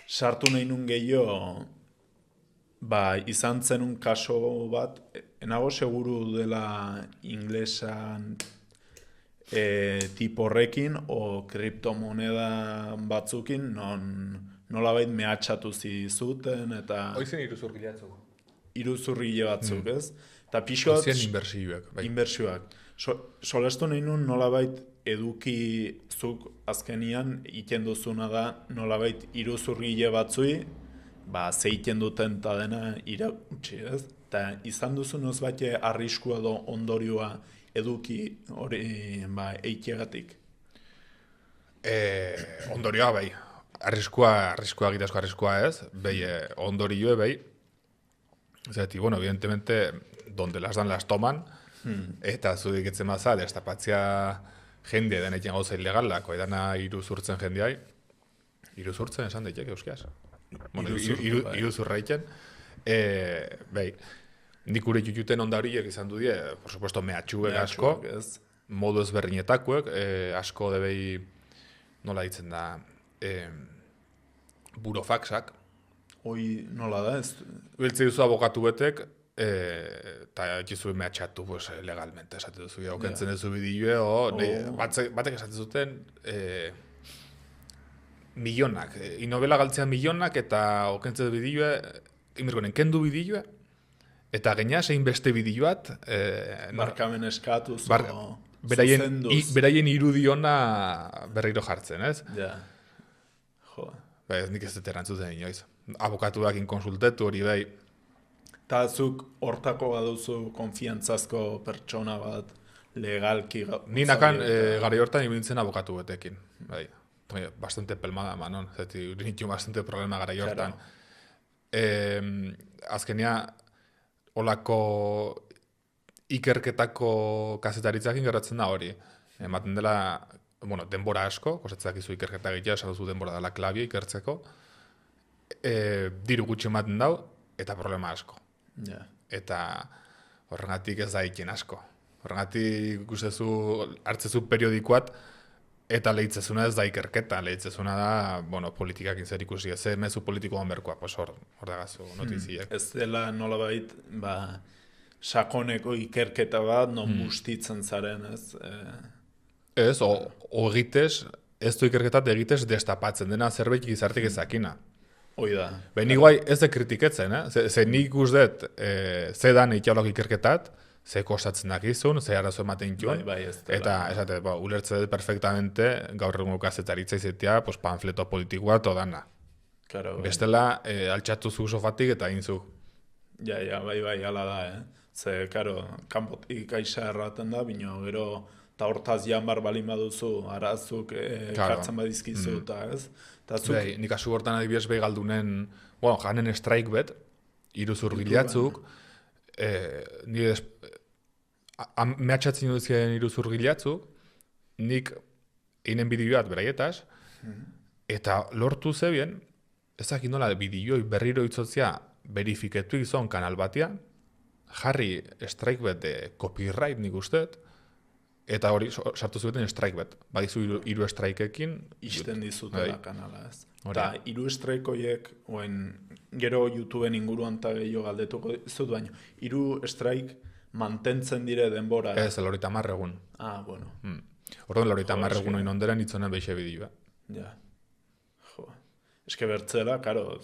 Sartu nahi nun gehiago, izan zenun kaso bat, enago seguru dela inglesan tipo horrekin o kriptomoneda batzukin nolabait mehatxatu zizuten eta Hoizen iruzurgilatzuk. iruzurgile batzuk, ez? Eta pixko Hoizen inbertsioak. Bai. inbertsioak. Solestu nahi nun nolabait eduki zuk azkenian iten duzuna da nolabait iruzurgile batzui zeiten duten eta dena irautsi, ez? Eta izan duzu nozbait arriskua edo ondorioa eduki hori eitiegatik. Ondorioa, bai. Arriskua egitazko arriskua ez, bai, ondorioa, bai. Zerati, bueno, evidentemente, donde las dan las toman, eta zudik etzen maza, destapatzea jende denekin gauza ilegalak, edana iruzurtzen jendeai. Iruzurtzen esan daiteke euskiaz. Bueno, iruzurra iten. Bai, nik ure jututen onda horiek izan du die, por supuesto, mehatxuek asko, modu ezberdinetakoek, asko debei, nola ditzen da, burofaxak. Hoi nola da, ez? Biltze duzu abokatu betek, eta jizu mehatxatu legalmente, esate duzu, okentzen duzu bidioe, batek esaten zuten, milionak, inobela galtzea milionak, eta okentzen du bidioe, imirgonen, kendu bidioe, eta gaina zein beste bidioat, markamen eskatuz, beraien irudiona berriro jartzen, ez? Ja, jo. Bai, nik ez dut erantzuten inoiz. Abokatuak inkonsultetu hori bai. Eta zuk hortako baduzu konfiantzazko pertsona bat legalki Ni nakan gara hortan ibiltzen abokatu betekin. Bai. Bastante pelmada manon, zeti nitu bastante problema gara hortan. Azkenia olako ikerketako kazetaritzakin gertatzen da hori. Ematen dela, bueno, denbora asko, kosetzak izu ikerketa egitea, esan duzu denbora dela klabia ikertzeko, diru gutxi ematen dau, eta problema asko. Yeah. Eta horregatik ez da ikin asko. Horregatik ikustezu, hartzezu periodikoat, eta lehitzezuna ez da ikerketa, lehitzezuna da, bueno, politikak zer ikusi, ez mezu politikoan berkoa, pues hor dagazu notiziek. Ez dela nolabait, sakoneko ikerketa bat, non bustitzen zaren, ez? Ez, o egitez, ez du ikerketat egitez destapatzen dena zerbait gizartik ezakina. Hoi da. Behin iguai ez da kritiketzen, ze nik ikusdet zedan itiolog ikerketat, ze kostatzen dakizun, ze arazo ematen joan, eta esate, ulertze dut perfectamente gaur egungo kazetaritza izetea, panfleto politikoa todana. Claro, bestela, altxatu zu sofatik eta inzu. Ja, bai, ala da, Ze, karo, kanpotik aixa erraten da, bino, gero, eta hortaz janbar balin baduzu, arazuk kartzen badizkizu, eta ez? Bai, nik asu hortan adibidez behi galdunen, bueno, janen strike bet, iruzurgilatzuk, mehatxatzen duzien iruzurgilatzuk, nik einen bideoat beraietaz, eta lortu zebien, ezak nola bideoi berriro itzotzea verifiketu izan kanal batean, jarri strike bet de copyright nik usteet, eta hori sartu zuten strike bet. Badizu hiru strikeekin isten dizutela kanala, ez. Eta hiru strike horiek, gero YouTubeen inguruan eta gehiago galdetuko dizut, baina hiru strike mantentzen dire denbora. Ez, 50 egun. Ah, bueno. Orduan 50 egun oin onderen itzonen beixe bideoa. Ja. Jo. Eske bertzela, karo,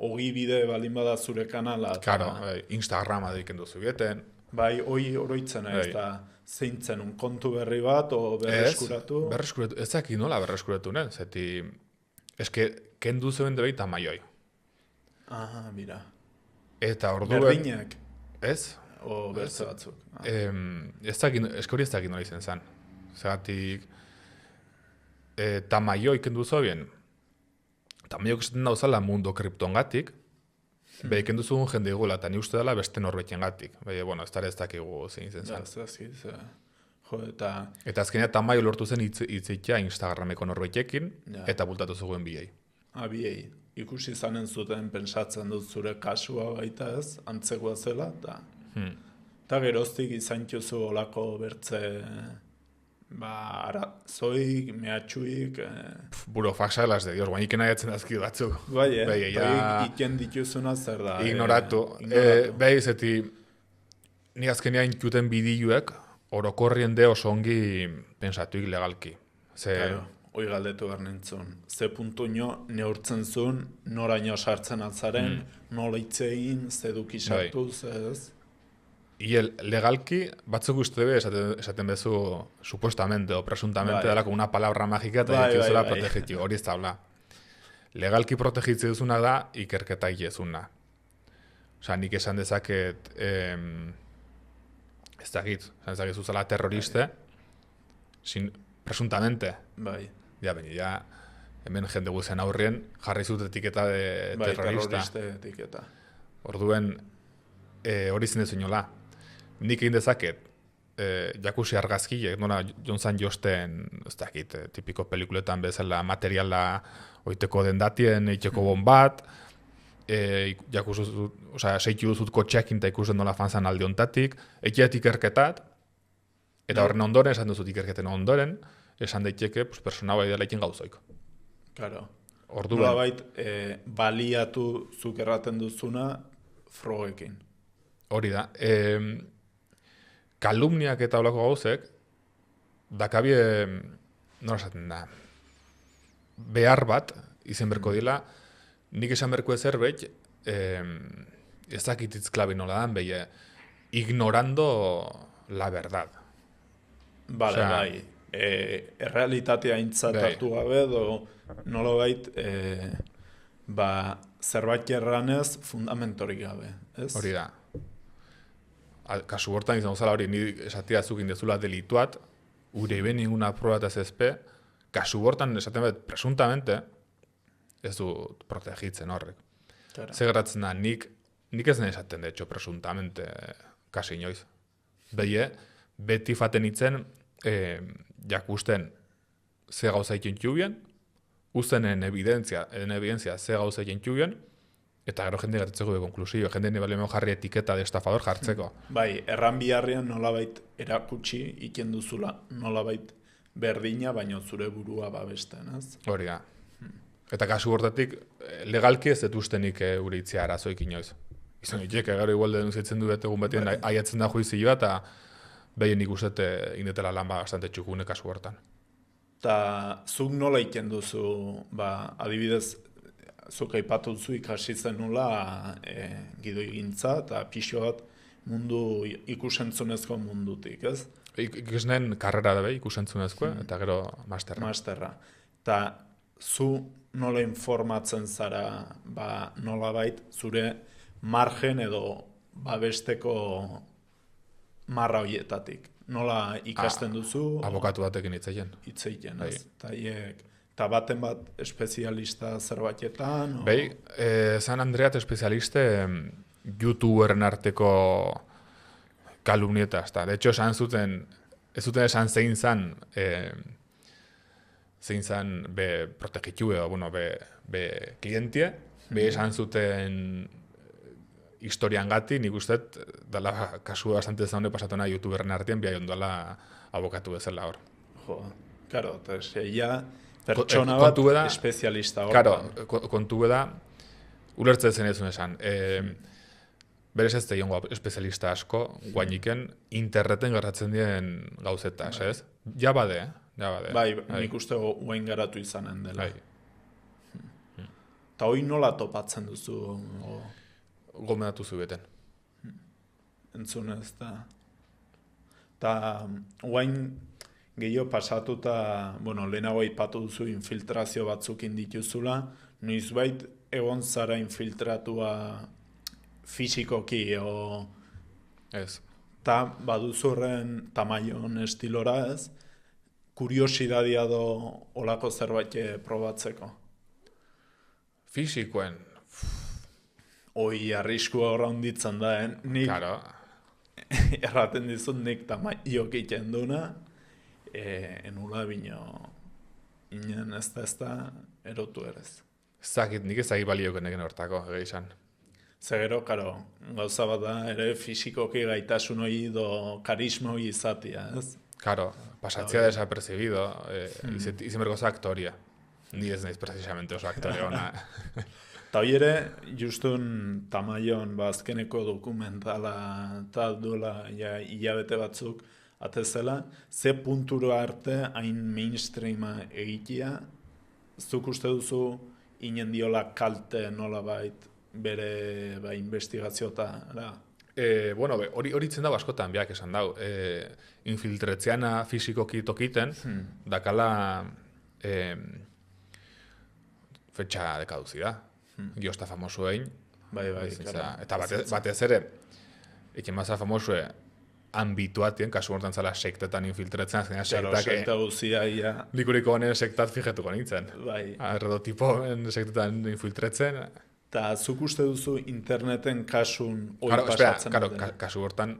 hogi bide balin bada zure kanala. Karo, Instagrama deiken duzu bieten. Bai, hoi oroitzen ez da zeintzen un kontu berri bat, o berreskuratu? Berreskuratu, ez zaki nola berreskuratu, ne? Zeti, eske, kendu zeben debei tamaioi. Aha, mira. Eta orduen... Berdinak? Ez? O bertze batzuk? Eske hori ez zaki nola izen zan. Zagatik, tamaioi kendu zeben, tamaiok esaten dauzala mundo kriptongatik, behiken duzugun jende igula, eta ni uste dela beste norbeten gatik. Bueno, ez dara ez dakigu zein zen zan. Eta azkenean tamaio lortu zen hitzitea Instagrameko norbetekin, eta bultatu zuguen biei. Biei. Ikusi zanen zuten, pensatzen dut zure kasua baita ez, antzegoa zela, eta Eta geroztik izan txuzu olako bertze, arazoik, mehatxuik... Burofaxa las de Dios, guain iken aiatzen dazki batzuk. Bai, ja... iken dituzuna zer da. Ignoratu. Behi, zeti, ni azkenean intuten bidiluek, orokorrien de oso ongi pensatuik legalki. Claro, hoi galdetu behar nintzun. Ze puntuño neurtzen zuen, noraino sartzen atzaren, nola itzein, zeduki sartuz, ez? Legalki, batzuk uste be, esaten bezu, supuestamente o presuntamente, dalako una palabra mágica, eta dikizula protegitu, hori ez da habla. Legalki protegitze duzuna da, ikerketa hilezuna. Osa, nik esan dezaket, ez dakit, esan dezaket zuzala terroriste, presuntamente. Bai. Ja, hemen jende guzen aurrien, jarri zut etiketa de terrorista. Terroriste etiketa. Orduen, hori zindezu inola. Nik egin dezaket, jakusi argazkiek, nola jonzan josten, ez dakit, tipiko pelikuletan bezala materiala oiteko dendatien, eiteko bombat, seitu duzut kotxeakin eta ikusten nola fanzan alde ontatik, ekiat ikerketat, eta horren ondoren, esan duzut ikerketen ondoren, esan daiteke, persona bai dela ikin gauzoik. Claro. Orduan. Nola bait, baliatu zuk erraten duzuna frogekin. Hori da. Kalumniak eta olako gauzek, dakabie, nola esaten da, behar bat, izen berko dila, nik esan berko zerbait, ez dakititz klabi nola dan, behi, ignorando la verdad. Bale, bai. Errealitatea intzatatu gabe, nola bait, zerbait erranez fundamentorik gabe, ez? Hori da. Kasu hortan izan gozala hori, ni esatia zukin dezula delituat, ure iben ninguna proba eta zezpe, kasu hortan esaten bat, presuntamente, ez du protegitzen horrek. Claro. Ze geratzen da, nik ez den esaten, de hecho, presuntamente, kasi inoiz. Beie, beti faten itzen, jakusten ze gauza ikin txubien, uzenen evidentzia ze gauza ikin txubien, eta gero jende gatetzeko de konklusio, jende nibali jarri etiketa de estafador jartzeko. Bai, erran biharrian nolabait erakutsi iken duzula, nolabait berdina, baino zure burua babesten, ez? Hori da. Eta kasu hortatik, legalki ez detuztenik uritzia arazoik inoiz. Izan itxek, gero igual denunzitzen du egun betien aiatzen da juizioa, eta behien ikustet indetela lan bastante txukune kasu hortan. Eta zuk nola iken duzu, adibidez, zuk aipatu duzu ikasi zenula gidoi gintza eta pixo bat mundu ikusentzunezko mundutik, ez? Ikusnen karrera da ikusentzunezko, eta gero masterra. Masterra. Eta zu nola informatzen zara, nola bait, zure margen edo babesteko marra horietatik. Nola ikasten duzu? Abokatu batekin hitzeien. Hitzeien, ez? Eta baten bat espezialista zerbaitetan? Bai, San Andreat espezialiste YouTuberen arteko kalumnietaz. De hecho, ez zuten esan zein zan be protegitu edo, be klientie, be esan zuten historian gati, nik uste, dala kasu bastante zaune pasatona YouTuberen artean, bia jondoala abokatu bezala hor. Jo, karo, ja pertsona bat espezialista hor. Karo, kontu beda, ulertzen zen ez esan. Berez ez teiongo espezialista asko, guainiken interneten gertatzen dien gauzetaz, ez? Ja bade. Bai, nik uste guain garatu izanen dela. Eta hoi nola topatzen duzu? Gomendatu zubeten. Entzunez, eta guain gehiago pasatuta, lehenago aipatu duzu infiltrazio batzuk indituzula, noizbait egon zara infiltratua fisikoki, ez. Eta baduzu horren tamaion estilora, ez? Kuriosidadia do olako zerbait probatzeko. Fisikoen? Hoi, arriskua horra honditzen da, nik Claro. erraten dizut nik tamaiok iten duna, enula bino inen ez da erotu erez. Nik ez dakit balioko neken hortako, egizan. Zegero, karo, gauza bat da, ere fisikoki gaitasun hori do karisma hori izatea, ez? Claro, pasatzea desapercibido, izen bergoza aktoria. Ni ez naiz precisamente oso aktore ona. Eta hori ere, justun Tamaion azkeneko dokumentala eta duela hilabete batzuk atezela, ze punturo arte hain mainstreama egitea, zuk uste duzu inen diola kalte nolabait bere investigaziotara? Bueno, hori itzen dago askotan, biak esan dau. Infiltretzeana fisikoki tokiten, dakala fetxa de caducidad. Giosta famoso egin. Bai, claro. Eta batez ere, ekin baza famosue, ambituatien, kasu hortan zala sektetan infiltretzen, azkenean sektak... sekta guzia, ja. Likuriko honen sektat fijetuko nintzen. Bai. Erredotipoen sektetan infiltretzen. Eta zuk uste duzu interneten kasun hori Claro, pasatzen? Espera, kasu hortan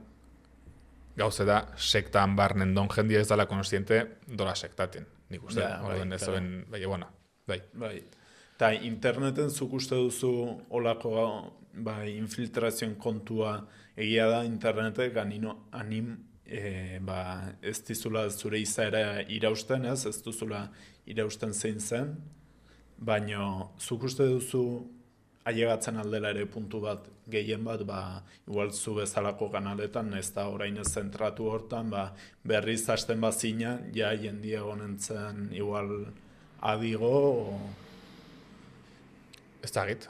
gauze da, sektan barnen don jendia ez dala konstiente dola sektaten. Nik uste, orden ez zuen, bueno, bai. Bai. Eta interneten zuk uste duzu olako infiltrazioen kontua egia da internetek ez dizula zure izaera irausten, ez duzula irausten zein zen, baina zuk uste duzu ailegatzen aldela ere puntu bat, gehien bat, igual zu bezalako kanaletan, ez da orain ez zentratu hortan, berriz hasten bazina, ja jendia honentzen igual adigo, Ez da git.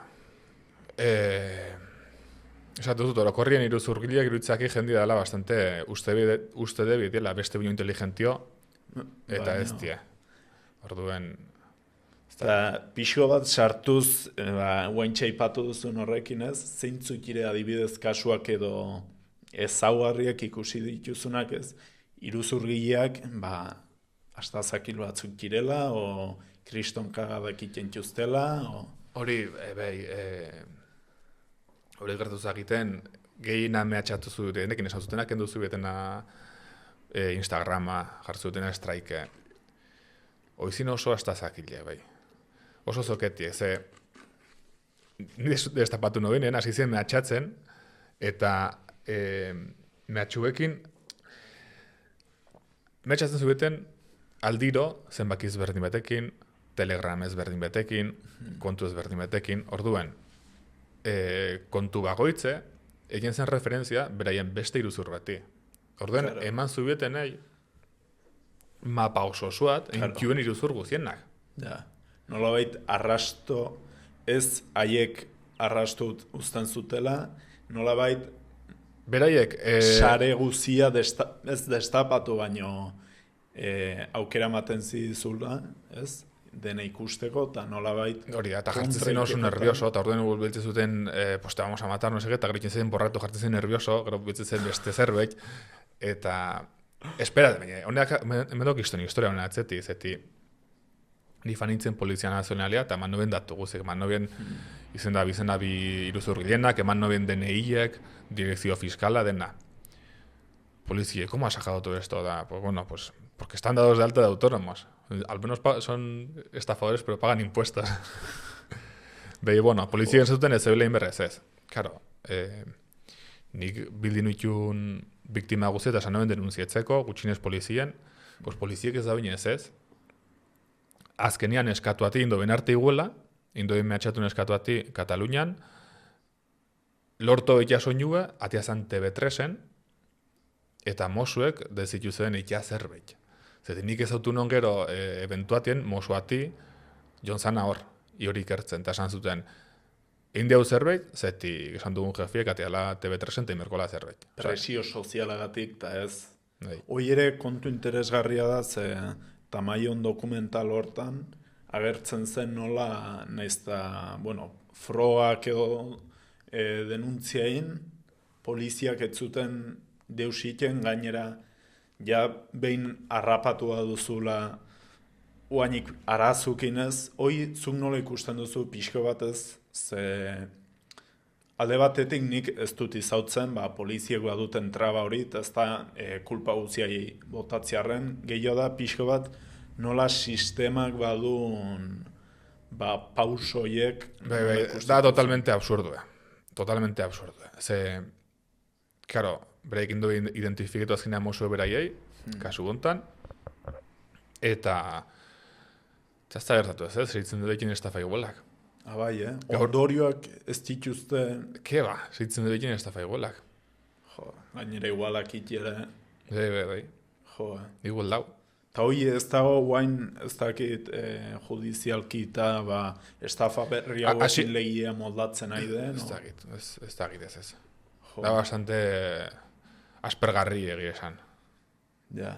Esatu dut, orokorrien iruzurgileak iruditzaki jendia dela bastante uste debit, beste bino inteligentio, eta ez die. Orduen... Eta pixo bat sartuz, guaintxa ipatu duzun horrekin ez, zeintzuk ire adibidez kasuak edo ezaugarriak ikusi dituzunak ez, iruzurgileak, astazakil batzuk kirela, o kriston kagadak itentuztela, o... Hori, hori gertu zagiten, gehina mehatxatu zuten, ekin esan zutenak enduzu betena Instagrama, jartu zutena strike. Oizin oso astazakile, bai. Oso zoketie, ze nire destapatu nobinen, hasi zen mehatxatzen, eta mehatxuekin mehatxatzen zubeten aldiro zenbakiz berdin batekin, Telegram ezberdin betekin, kontu ezberdin betekin, orduen, kontu bagoitze, egin zen referentzia, beraien beste iruzur bati. Orduen, eman zubieten nahi, mapa oso osuat, enkioen iruzur guzienak. Ja, nolabait arrasto, ez haiek arrasto uzten zutela, nolabait beraiek sare guzia ez destapatu baino aukera maten zizula, ez? Dena ikusteko, eta nolabait... Hori da, eta jartzen zen oso nervioso, eta orduen biltzen zuten, pues te vamos a matar, no seke, eta gero zen borratu jartzen zen nervioso, gero biltzen zen beste zerbait, eta... Espera, baina, honeak, emendok izten historia honen atzeti, zeti, ni fanintzen Polizia Nazionalea, eta eman noben datu guzik, eman noben izena bi iruzurgilenak, eman noben DNI-ek, Direkzio Fiskala, dena. Policía, ¿cómo ha sacado todo esto? Pues bueno, pues porque están dados de alta de autónomos. Al menos son estafadores, pero pagan impuestos. Behi, bueno, polizia zuten ez zebelein berrez ez. Claro, nik bildin itxun biktima guzti eta sanoen denuntzietzeko, gutxinez polizien, pues poliziek ez da binez ez. Azkenian eskatuati indoben arte iguela, indoben mehatxatun eskatuati Katalunian, lorto ita soinua, atiazan TV3-en, eta mosuek dezitu zen ikia zerbait. Zeti nik ez autu non gero eventuatien mosuati jonzana hor, hori ikertzen, eta esan zuten, egin hau zerbait, zeti esan dugun jefiek atiala TV3-en eta imerkola zerbait. Presio sozialagatik, eta ez. Bai. Hoi ere kontu interesgarria da, ze Tamaion dokumental hortan, agertzen zen nola, naizta, bueno, frogak edo denuntziain, poliziak ez zuten deusiken gainera, ja behin harrapatua duzula uainik arazukinez, hoi zuk nola ikusten duzu pixko batez, ze alde batetik nik ez dut izautzen, poliziek baduten traba hori, eta ez da kulpa guztiai botatziarren, gehiago da pixko bat nola sistemak badun pausoiek. Da totalmente absurdua. totalmente absurdo. Ze, claro, berekin du identifikatu azkenean mozue beraiei, kasu gontan, eta txazta gertatu ez, zeitzen dudekin estafa igualak. Bai, ondorioak ez dituzte... Ke ba, zeitzen dudekin estafa igualak. Jo, gainera igualak itiere... Bai. Jo, Igual dau. eta hoi ez dago guain, ez dakit, judizialki eta estafa berri hauekin legia moldatzen nahi den, no? Ez dakit ez. Jo. Da bastante aspergarri egia esan. Ja.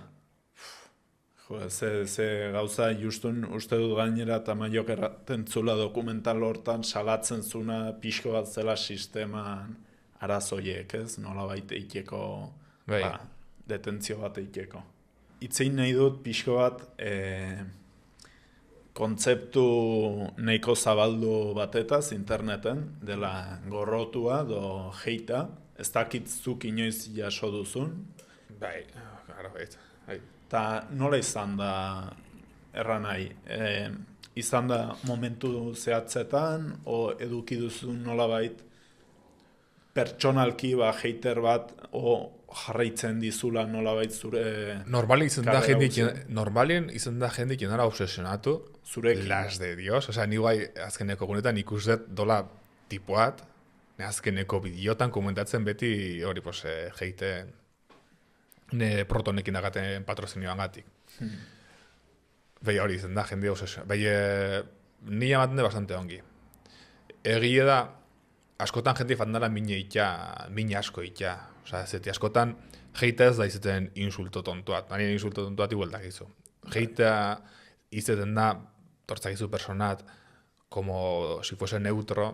Jo, ze gauza justun uste dut gainera eta maiok erraten zula dokumental hortan salatzen zuna pixko bat zela sisteman arazoiek, ez? Nola baita eiteko, Bai. detentzio bat eiteko. Itzein nahi dut pixko bat kontzeptu nahiko zabaldu batetaz interneten, dela gorrotua do heita, ez dakit zuk inoiz jaso duzun. Bai, gara baita. Ta nola izan da erranai? Izan da momentu zehatzetan, o eduki duzu nolabait pertsonalki hater bat, o jarraitzen dizula nolabait zure... Normalien izan da jendik jenara obsesionatu, Zurekin. Las de Dios, osea, ni guai azkeneko gunetan ikustet dola tipoat, azkeneko bideotan komentatzen beti hori, pues, jeite ne protonekin dagaten patrozinioan gatik. Bai hori izan da, jende obsesio. Bai, ni amaten de bastante ongi. Egie da, askotan jende fandala min asko itxa. Osea, zeti askotan jeita ez da izeten insulto tontuat. Nari insulto tontuat igualdak izu. Jeita izeten da, tortzak izu personat, como si fuese neutro,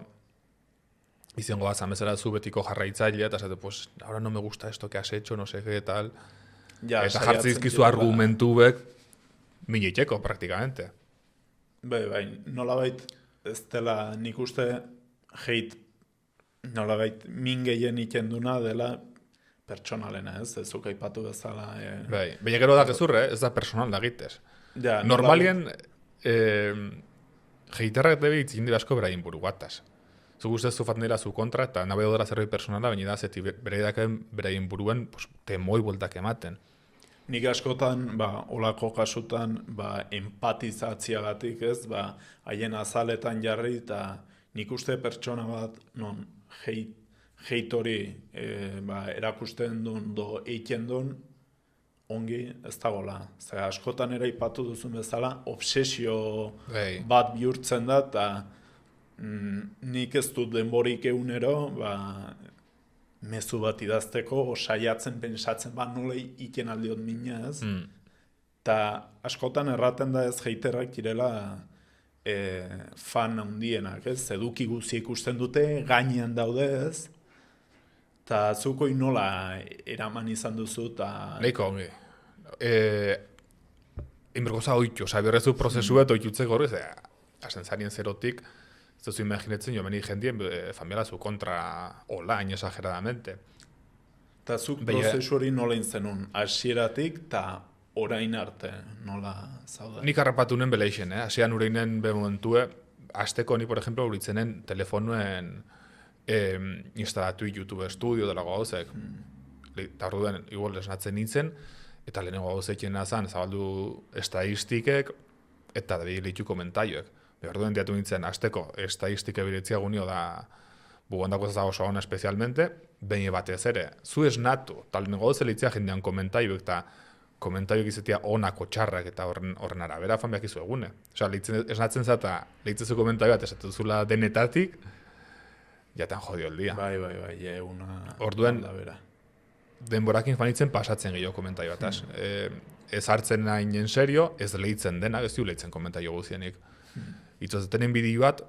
izango bat zamezera zu betiko jarraitzailea, eta zate, pues, ahora no me gusta esto que has hecho, no sé qué, tal. Ja, Eta jartzi izkizu argumentu bek miniteko, praktikamente. Bai, nolabait ez dela nik uste nolabait min gehien ikenduna dela pertsonalena, ez zuk aipatu bezala. Bai, baina gero da gezurre, ez da personal da gitez. Ja, Normalien, jeiterrak debe itzindi asko berain buru bataz. Zuk ustez zufat nira zu kontra, eta nabe dodera zerbait personala, baina da, zeti berain buruen pues, temoi bueltak ematen. Nik askotan, olako kasutan, empatizatziagatik, ez, haien azaletan jarri, eta nik uste pertsona bat, non, hate hori, erakusten duen, eiten duen, ongi ez dagoela. Zer, askotan ere ipatu duzun bezala, obsesio bat bihurtzen da, eta nik ez dut denborik egunero, mezu bat idazteko, saiatzen pensatzen, nola iken aldiot mina, ez? Ta askotan erraten da ez heiterrak direla fan handienak, ez? Eduki guzi ikusten dute, gainean daude, ez? Ta zukoi nola eraman izan duzu, ta... Leiko, ongi. Inbergoza oitxo, berrezu prozesu bat oitxutzeko horrez, hasen zarien zerotik, ez duzu imaginatzen jo meni jendien familia zu kontra olain exageradamente. Ta zuk prozesu hori nola inzenun, hasieratik eta orain arte nola zaude? Nik harrapatu nuen beleixen, hasian ureinen bemomentue, azteko ni, por ejemplo, uritzenen telefonuen instalatu YouTube Studio dela gauzek. Eta orduen, igual esnatzen nintzen, eta lehenengo gauzekien nazan, zabaldu estadistikek, eta da bilitu komentaioek. Orduen diatu nintzen, azteko estadistike biretzia gunio da bugondako zago oso ona espezialmente, behin batez ere, zu esnatu, tal lehenengo gauzelitzia jendean komentaioek, eta komentaioek izatea onako txarrak, eta horren arabera fan behak izu egune. Osea, esnatzen zata, lehitzezu komentaio bat, esatuzula denetatik, jaten jodio el dia. Bai, una... Orduen, denborakin fanitzen pasatzen gehiago komentaio bataz. Ez hartzen nahin en serio, ez lehitzen dena, ez du lehitzen komentaio guzienik. Itzaztenen bideo bat,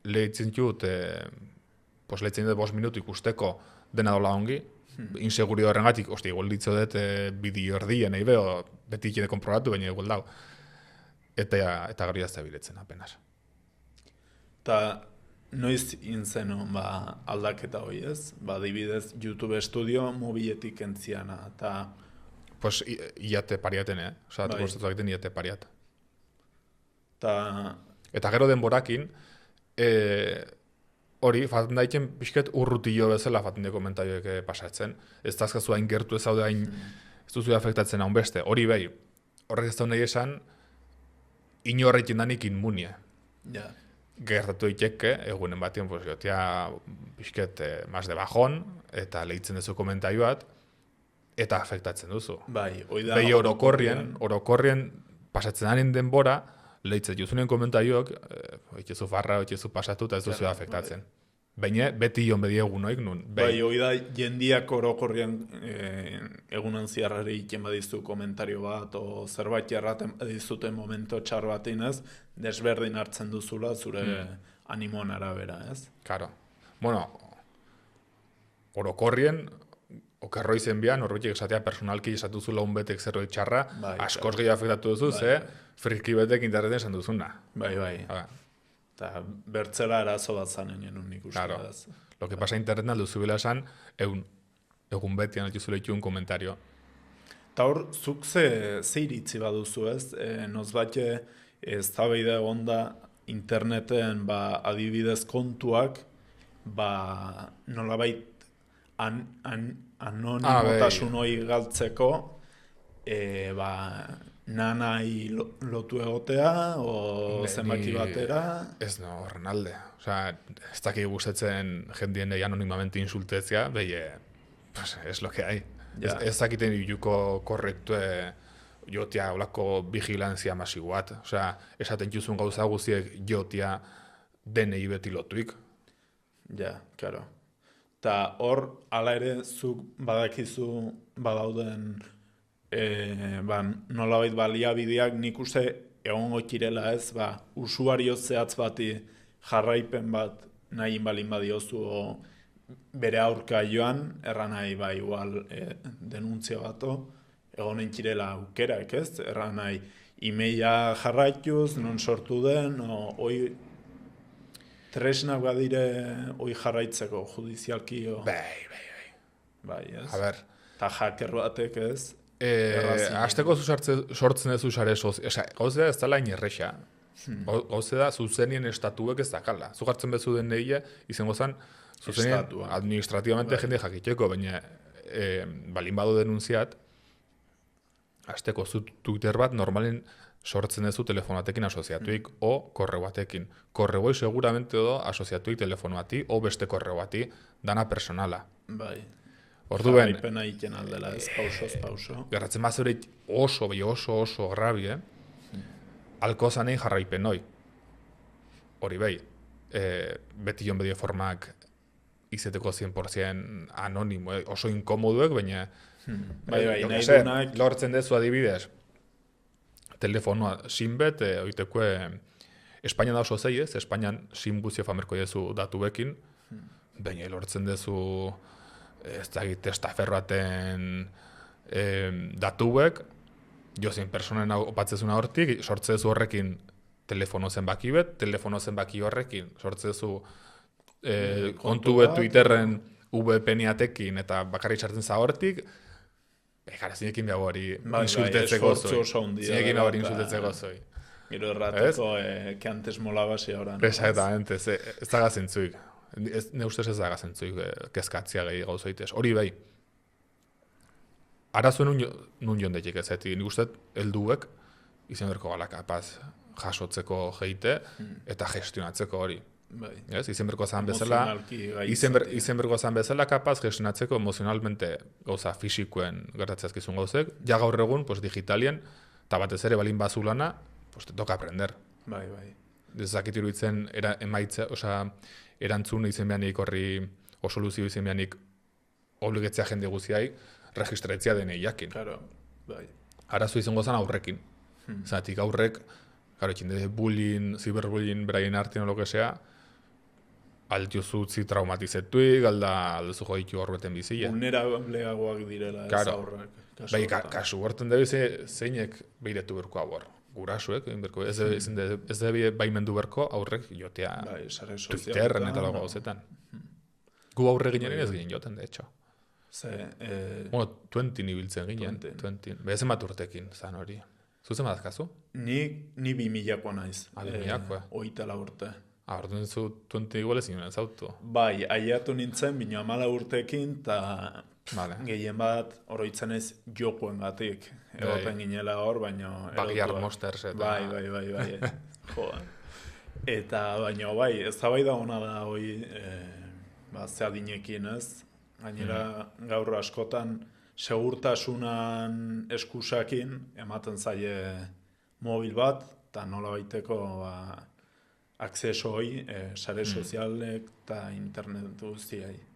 lehitzen dut, lehitzen dut 5 minutu ikusteko dena dola ongi, insegurio horrengatik, igual ditzo dut bideo erdien, nahi beho, beti ikide konprobatu, baina igual dau. Eta gari dazta biletzen, apenas. Ta noiz inzeno, aldaketa hoi ez? Dibidez, YouTube Studio mobiletik entziana, eta... Pues, iate pariaten, Osa, tukostatu egiten iate pariat. Ta... Eta gero denborakin, hori, faten daiken pixket urrutillo bezala faten de komentarioek pasatzen. Ez dazkazu hain gertu ez haude hain ez duzu afektatzen haun beste. Hori behi, horrek ez da nahi esan, inorrekin danik inmunia. Ja. Gertatu iteke, egunen batien, pues, jotia pixket mas de bajón, eta lehitzen duzu komentario bat, eta afektatzen duzu. Bai, hoi da. Behi orokorrien pasatzen danen denbora, lehitzen juzunen komentarioak, oitzezu farra, oitzezu pasatu, eta ez duzu afektatzen. Baina, beti jon bediegun noik nun. Bai, hoi da, jendiak orokorrian egunan ziarrari iken badizu komentario bat, o zerbait jarraten badizuten momento txar bat inez, desberdin hartzen duzula zure animoan arabera, ez? Claro. Bueno, orokorrien, okerro izen bian, horretik esatea personalki esatu zula unbetek zerbait txarra, bai, askoz gehiago afektatu duzu, ze friki betek interneten esan duzuna. Bai. Eta bertzera arazo bat zanen jenun nik uste. Claro. Lo que pasa internetan alduzu bila esan, egun betian altuzule itxun komentario. Eta hor, zuk ze iritzi baduzu ez? Nozbat ez da behide onda interneten adibidez kontuak nolabait anonimotasun hori galtzeko nanai lotu egotea, o zenbaki batera. Ez no, horren alde. Osea, ez dakik gustatzen jendien anonimamente insultetzea, pues, es lo que hay. Ja. Ez dakiten iluko korrektue jotia olako vigilantzia masibo bat. Osea, esaten juzun gauza guziek jotia denei beti lotuik. Ja, claro. Ta hor, ala ere, zuk badakizu badauden nolabait baliabideak nik uste egongo kirela ez, usuario zehatz bati jarraipen bat nahi balin badiozu o bere aurka joan, erran nahi igual denuntzia bato, egonen kirela aukerak ez, erran nahi emaila jarraituz, non sortu den, hoi tresnak badire hoi jarraitzeko judizialki. Bai, ez? A ber. Ta hacker batek ez, Azteko sortzen ez usare gauzea ez dala inerrexa. Gauzea da zuzenien estatuek ez dakala. Zugartzen bezu den neile, izango zen zuzenien administratibamente jende jakiteko, baina balin badu denuntziat, azteko Twitter bat normalen sortzen ez du telefonatekin asoziatuik o korreu batekin. Korreui seguramente do asoziatuik telefonoati o beste korreu bati dana personala. Bai. Orduen, jarraipena egiten aldela ez, pauso. Gerratzen bazurit oso grabi, alko zanei jarraipen hoi. Hori behi, beti jon bedio formak izeteko 100% anonimo, oso inkomoduek, baina nahi dunak lortzen dezu adibidez. Telefonoa, sinbet, oitekue, Espainian da oso zei ez, Espainian sinbuzio famerko dezu datu bekin, baina lortzen dezu ez dakit testaferroaten datuek, jozein personen opatzezuna hortik, sortzezu horrekin telefono zenbaki bet, telefono zenbaki horrekin sortzezu kontu bet Twitterren VPN-atekin eta bakarrik sartzen za hortik, gara, zinekin behar hori insultetzeko zoi. Zinekin behar hori insultetzeko zoi. Gero errateko, que antes molaba si ahora no. Exactamente, ez da gazentzuik. Ne ustez ez da gazentzuik kezkatzia gehi gauzoitez. Hori behi, arazo nun jon deitek ez, nik uste helduek izan berko gala kapaz jasotzeko geite eta gestionatzeko hori. Izen berko zan bezala kapaz gestionatzeko emozionalmente gauza fisikuen gertatzezkizun gauzek, ja gaur egun digitalien, eta batez ere balin bazulana, te toka aprender. Bai. Ezakit iruditzen emaitza, erantzun izen behanik horri, o soluzio izen behanik obligetzea jende guziai, registretzea denei jakin. Claro, bai. Arazo izango zen aurrekin. Zatik aurrek, itxinde bullying, cyberbullying, beraien artean o lo que sea, altiozu traumatizetuik, alduzu joitu horbeten bizile. Vulnerableagoak direla ez aurrak. Bai, kasu horten debi zeinek behiretu berko aur. Gurasuek, ez debi baimendu berko aurrek jotea Twitterren eta lago gauzetan. Gu aurre ginen ez ginen joten, de hecho. Bueno, 20 nibiltzen ginen. 20. Behezen bat urtekin, zan hori. Zuzen badazkazu? Ni 2000koa naiz. 2000koa. Oitala urte. Orduan zu 20 igual ezin zautu. Bai, aiatu nintzen, bino 14 urtekin, eta Vale. gehien bat oroitzen ez jokoen gatik. Egoten ginela hor, baino... Backyard Monsters eta... Bai. Jo. Eta baino bai, ez da ona da hoi, zeadinekin ez. Gainera gaur askotan segurtasunan eskusakin ematen zaie mobil bat, eta nola baiteko akzeso hoi, sare sozialek eta internet guztiai.